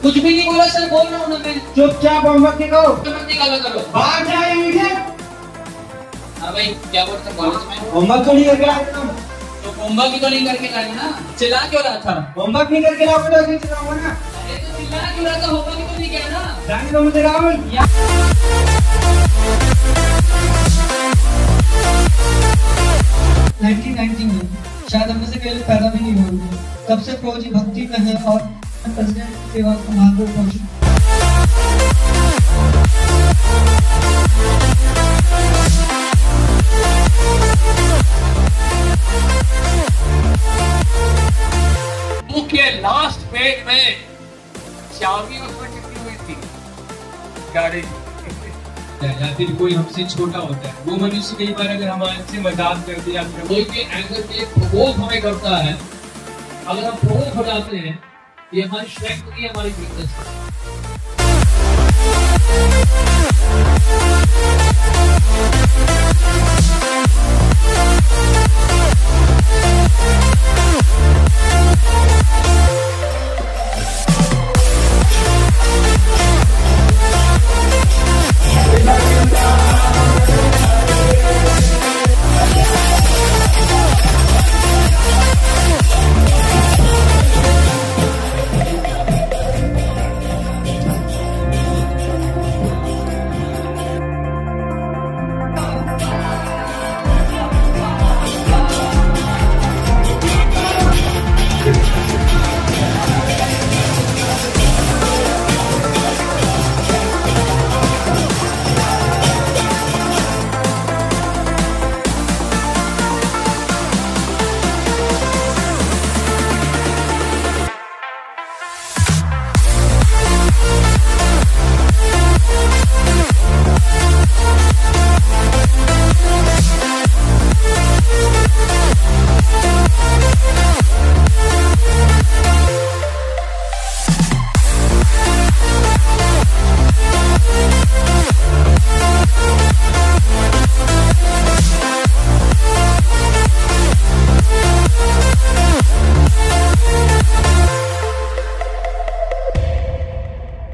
कुछ भी नहीं बोला सर, बोल रहा हूँ ना मैं। चुपचाप होमवर्क निकालो। मत निकाला करो। बाहर जाइए। हाँ भाई क्या बोलते हैं कॉलेज में? होमवर्क तो नहीं करके आए तुम? तो होमवर्क भी तो नहीं करके लाए ना, चिल्ला क्यों रहा था? होमवर्क नहीं करके लाओगे तो ऐसे चिल्लाऊंगा ना। अरे तो चिल्ला क्यों रहा था? होमवर्क भी तो नहीं किया ना। जाने दो मुझे राहुल। 1990 में शायद हम में से पहले पैदा भी नहीं हुए, तब से फौजी भक्ति में है और प्रेसिडेंट की सेवा को पहुंचे। बुक के लास्ट पेज में चाबी उसमें चिपकी हुई थी गाड़ी की। या फिर कोई हमसे छोटा होता है, वो मनुष्य कई बार अगर हमारे मजाक कर दिया, कोई भी एंगल पे प्रोवोक हमें करता है, अगर हम प्रोवोक हो जाते हैं, ये हमारी स्ट्रेंथ नहीं है, हमारी वीकनेस है।